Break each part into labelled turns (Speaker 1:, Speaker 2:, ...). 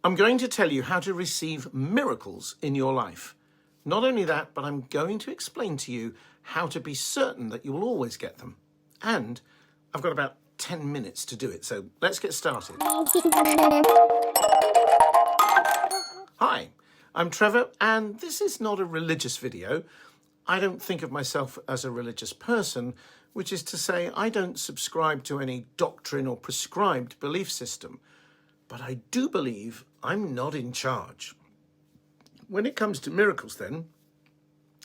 Speaker 1: I'm going to tell you how to receive miracles in your life. Not only that, but I'm going to explain to you how to be certain that you will always get them. And I've got about 10 minutes to do it, so let's get started. Hi, I'm Trevor, and this is not a religious video. I don't think of myself as a religious person, which is to say I don't subscribe to any doctrine or prescribed belief system. But I do believe I'm not in charge. When it comes to miracles then,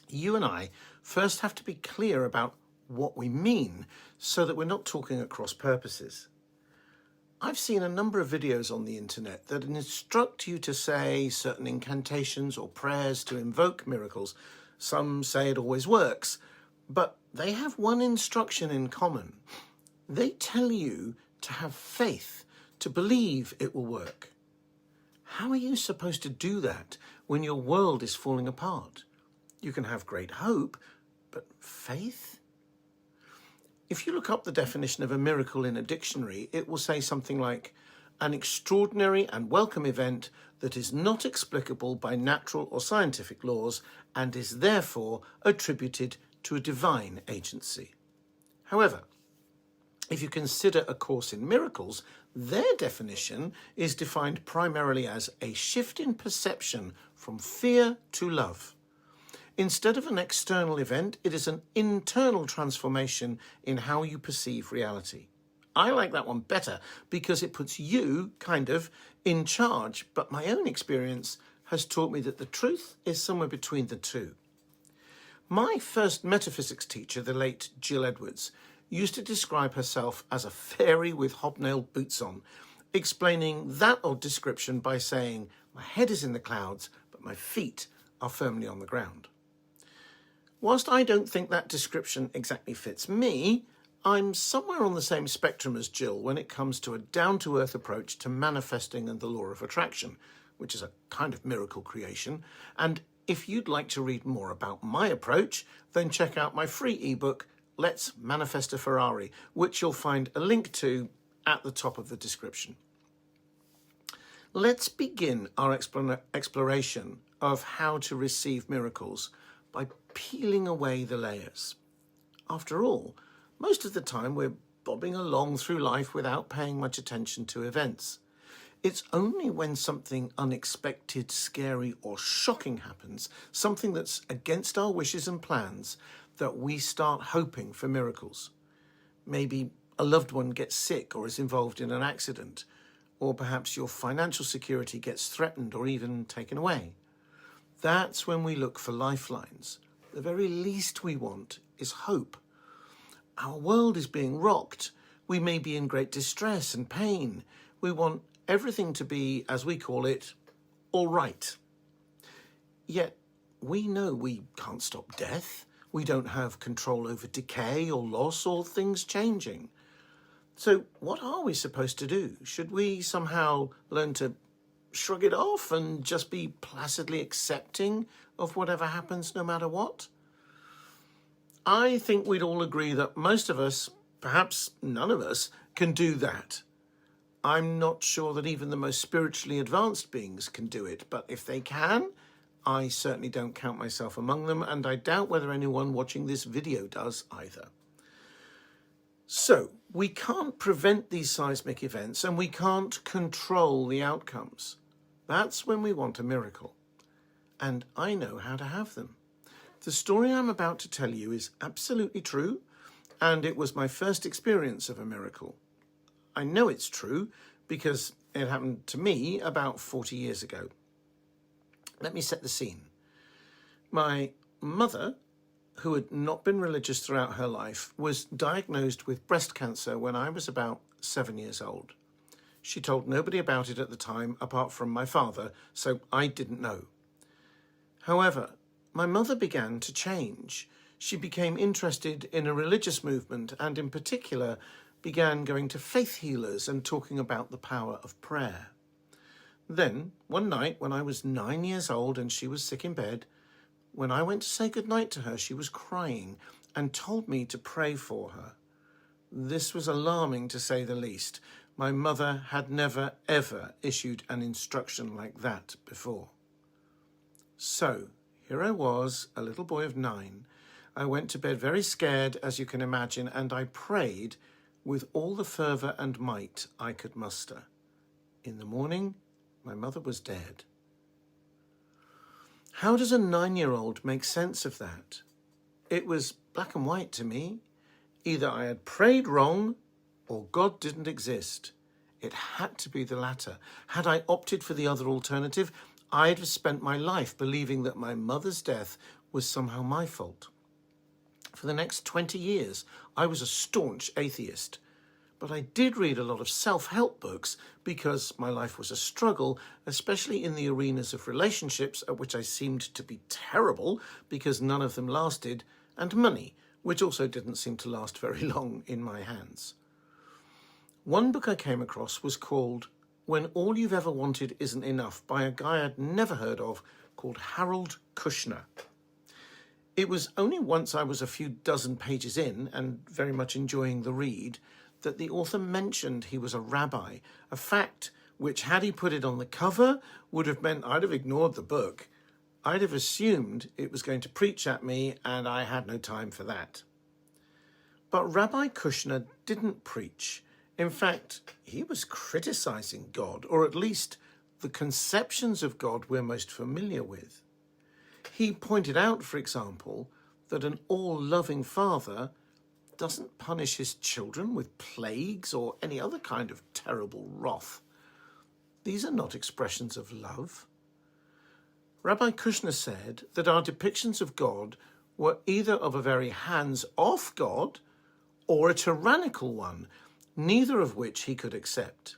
Speaker 1: you and I first have to be clear about what we mean so that we're not talking at cross purposes. I've seen a number of videos on the internet that instruct you to say certain incantations or prayers to invoke miracles. Some say it always works, but they have one instruction in common. They tell you to have faith, to believe it will work. How are you supposed to do that when your world is falling apart? You can have great hope, but faith? If you look up the definition of a miracle in a dictionary, it will say something like an extraordinary and welcome event that is not explicable by natural or scientific laws and is therefore attributed to a divine agency. However, if you consider A Course in Miracles, their definition is defined primarily as a shift in perception from fear to love. Instead of an external event, it is an internal transformation in how you perceive reality. I like that one better because it puts you kind of in charge, but my own experience has taught me that the truth is somewhere between the two. My first metaphysics teacher, the late Jill Edwards, used to describe herself as a fairy with hobnailed boots on, explaining that odd description by saying, "My head is in the clouds, but my feet are firmly on the ground." Whilst I don't think that description exactly fits me, I'm somewhere on the same spectrum as Jill when it comes to a down-to-earth approach to manifesting and the law of attraction, which is a kind of miracle creation. And if you'd like to read more about my approach, then check out my free ebook, Let's Manifest a Ferrari, which you'll find a link to at the top of the description. Let's begin our exploration of how to receive miracles by peeling away the layers. After all, most of the time we're bobbing along through life without paying much attention to events. It's only when something unexpected, scary, or shocking happens, something that's against our wishes and plans, that we start hoping for miracles. Maybe a loved one gets sick or is involved in an accident, or perhaps your financial security gets threatened or even taken away. That's when we look for lifelines. The very least we want is hope. Our world is being rocked. We may be in great distress and pain. We want everything to be, as we call it, all right. Yet we know we can't stop death. We don't have control over decay or loss or things changing. So what are we supposed to do? Should we somehow learn to shrug it off and just be placidly accepting of whatever happens no matter what? I think we'd all agree that most of us, perhaps none of us, can do that. I'm not sure that even the most spiritually advanced beings can do it, but if they can, I certainly don't count myself among them, and I doubt whether anyone watching this video does either. So, we can't prevent these seismic events, and we can't control the outcomes. That's when we want a miracle. And I know how to have them. The story I'm about to tell you is absolutely true, and it was my first experience of a miracle. I know it's true because it happened to me about 40 years ago. Let me set the scene. My mother, who had not been religious throughout her life, was diagnosed with breast cancer when I was about 7 years old. She told nobody about it at the time apart from my father, so I didn't know. However, my mother began to change. She became interested in a religious movement and in particular began going to faith healers and talking about the power of prayer. Then, one night when I was 9 years old and she was sick in bed, when I went to say goodnight to her, she was crying and told me to pray for her. This was alarming to say the least. My mother had never, ever issued an instruction like that before. So, here I was, a little boy of 9. I went to bed very scared, as you can imagine, and I prayed with all the fervour and might I could muster. In the morning, my mother was dead. How does a 9-year-old make sense of that? It was black and white to me. Either I had prayed wrong or God didn't exist. It had to be the latter. Had I opted for the other alternative, I'd have spent my life believing that my mother's death was somehow my fault. For the next 20 years, I was a staunch atheist. But I did read a lot of self-help books because my life was a struggle, especially in the arenas of relationships, at which I seemed to be terrible because none of them lasted, and money, which also didn't seem to last very long in my hands. One book I came across was called When All You've Ever Wanted Isn't Enough by a guy I'd never heard of called Harold Kushner. It was only once I was a few dozen pages in and very much enjoying the read that the author mentioned he was a rabbi, a fact which, had he put it on the cover, would have meant I'd have ignored the book. I'd have assumed it was going to preach at me, and I had no time for that. But Rabbi Kushner didn't preach. In fact, he was criticizing God, or at least the conceptions of God we're most familiar with. He pointed out, for example, that an all-loving father doesn't punish his children with plagues or any other kind of terrible wrath. These are not expressions of love. Rabbi Kushner said that our depictions of God were either of a very hands-off God or a tyrannical one, neither of which he could accept.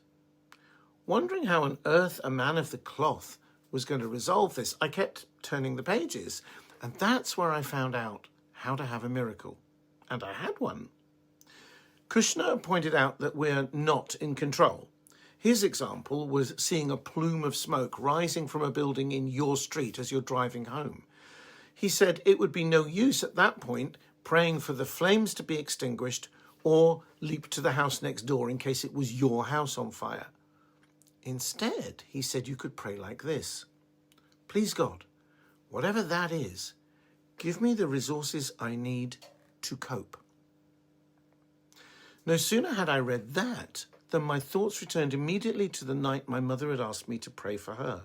Speaker 1: Wondering how on earth a man of the cloth was going to resolve this, I kept turning the pages, and that's where I found out how to have a miracle. And I had one. Kushner pointed out that we're not in control. His example was seeing a plume of smoke rising from a building in your street as you're driving home. He said it would be no use at that point praying for the flames to be extinguished or leap to the house next door in case it was your house on fire. Instead, he said you could pray like this. Please God, whatever that is, give me the resources I need to cope. No sooner had I read that than my thoughts returned immediately to the night my mother had asked me to pray for her.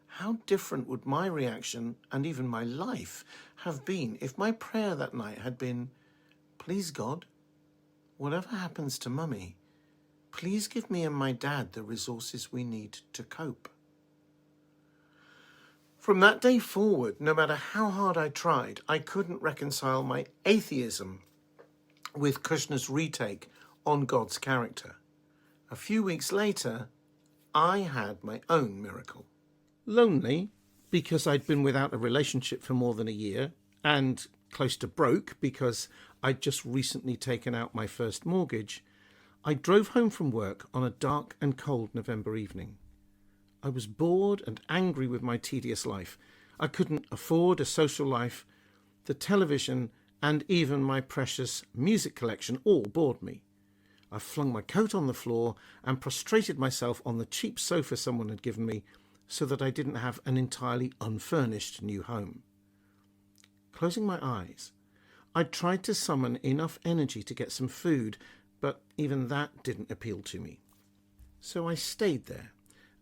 Speaker 1: How different would my reaction and even my life have been if my prayer that night had been, please God, whatever happens to Mummy, please give me and my dad the resources we need to cope. From that day forward, no matter how hard I tried, I couldn't reconcile my atheism with Kushner's retake on God's character. A few weeks later, I had my own miracle. Lonely, because I'd been without a relationship for more than a year, and close to broke because I'd just recently taken out my first mortgage, I drove home from work on a dark and cold November evening. I was bored and angry with my tedious life. I couldn't afford a social life. The television and even my precious music collection all bored me. I flung my coat on the floor and prostrated myself on the cheap sofa someone had given me so that I didn't have an entirely unfurnished new home. Closing my eyes, I tried to summon enough energy to get some food, but even that didn't appeal to me. So I stayed there.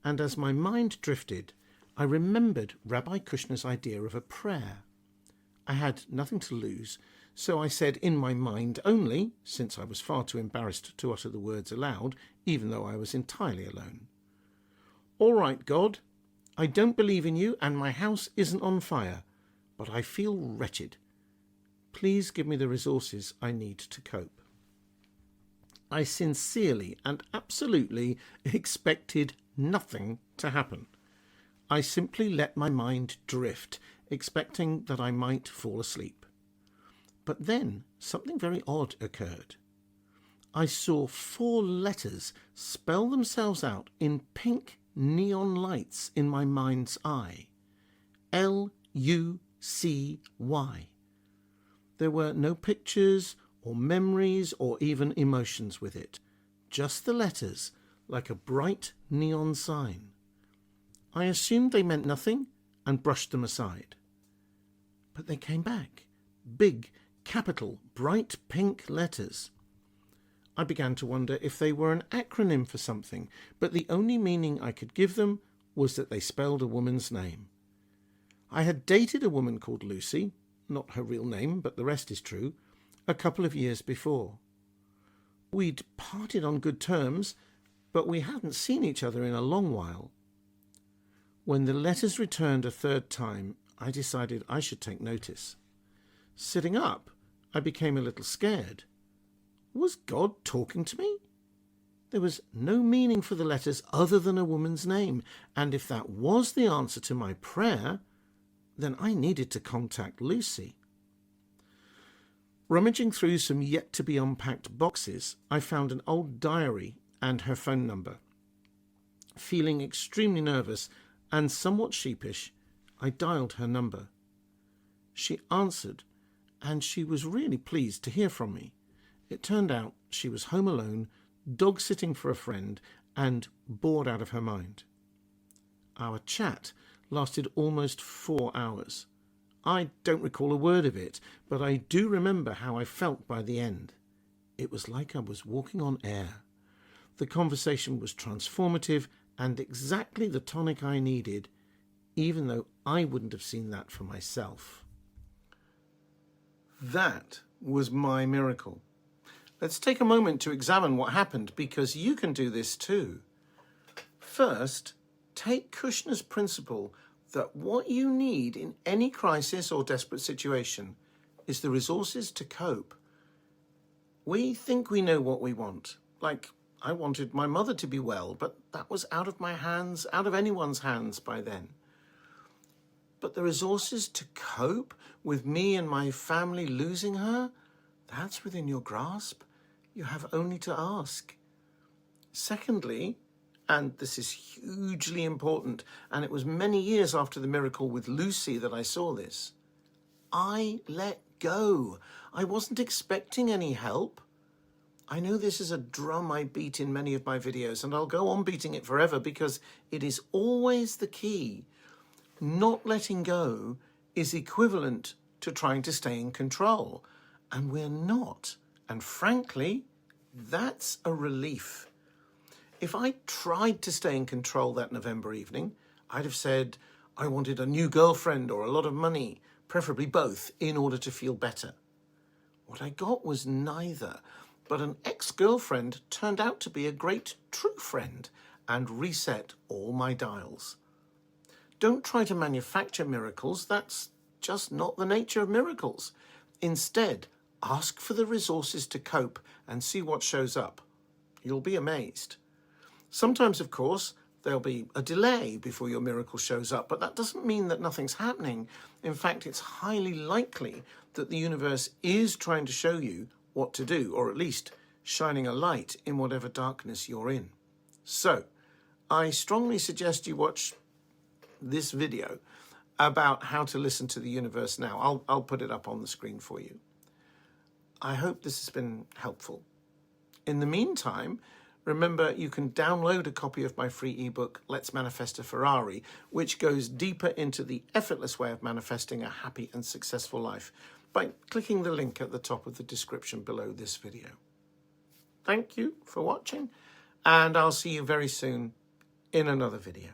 Speaker 1: And as my mind drifted, I remembered Rabbi Kushner's idea of a prayer. I had nothing to lose, so I said in my mind only, since I was far too embarrassed to utter the words aloud, even though I was entirely alone. All right, God, I don't believe in you and my house isn't on fire, but I feel wretched. Please give me the resources I need to cope. I sincerely and absolutely expected nothing to happen. I simply let my mind drift, expecting that I might fall asleep. But then something very odd occurred. I saw 4 letters spell themselves out in pink neon lights in my mind's eye. L-U-C-Y. There were no pictures or memories or even emotions with it. just the letters, like a bright neon sign. I assumed they meant nothing and brushed them aside. But they came back, big, capital, bright pink letters. I began to wonder if they were an acronym for something, but the only meaning I could give them was that they spelled a woman's name. I had dated a woman called Lucy, not her real name, but the rest is true, a couple of years before. We'd parted on good terms, but we hadn't seen each other in a long while. When the letters returned a third time, I decided I should take notice. Sitting up, I became a little scared. Was God talking to me? There was no meaning for the letters other than a woman's name, and if that was the answer to my prayer, then I needed to contact Lucy. Rummaging through some yet-to-be-unpacked boxes, I found an old diary and her phone number. Feeling extremely nervous and somewhat sheepish, I dialed her number. She answered, and she was really pleased to hear from me. It turned out she was home alone, dog-sitting for a friend, and bored out of her mind. Our chat lasted almost 4 hours. I don't recall a word of it, but I do remember how I felt by the end. It was like I was walking on air. The conversation was transformative and exactly the tonic I needed, even though I wouldn't have seen that for myself. That was my miracle. Let's take a moment to examine what happened, because you can do this too. First, take Kushner's principle that what you need in any crisis or desperate situation is the resources to cope. We think we know what we want. Like, I wanted my mother to be well, but that was out of my hands, out of anyone's hands by then. But the resources to cope with me and my family losing her, that's within your grasp. You have only to ask. Secondly, and this is hugely important, and it was many years after the miracle with Lucy that I saw this, I let go. I wasn't expecting any help. I know this is a drum I beat in many of my videos, and I'll go on beating it forever because it is always the key. Not letting go is equivalent to trying to stay in control, and we're not. And frankly, that's a relief. If I tried to stay in control that November evening, I'd have said I wanted a new girlfriend or a lot of money, preferably both, in order to feel better. What I got was neither, but an ex-girlfriend turned out to be a great true friend and reset all my dials. Don't try to manufacture miracles. That's just not the nature of miracles. Instead, ask for the resources to cope and see what shows up. You'll be amazed. Sometimes, of course, there'll be a delay before your miracle shows up, but that doesn't mean that nothing's happening. In fact, it's highly likely that the universe is trying to show you what to do, or at least shining a light in whatever darkness you're in. So, I strongly suggest you watch this video about how to listen to the universe now. I'll put it up on the screen for you. I hope this has been helpful. In the meantime, remember you can download a copy of my free ebook, Let's Manifest a Ferrari, which goes deeper into the effortless way of manifesting a happy and successful life by clicking the link at the top of the description below this video. Thank you for watching, and I'll see you very soon in another video.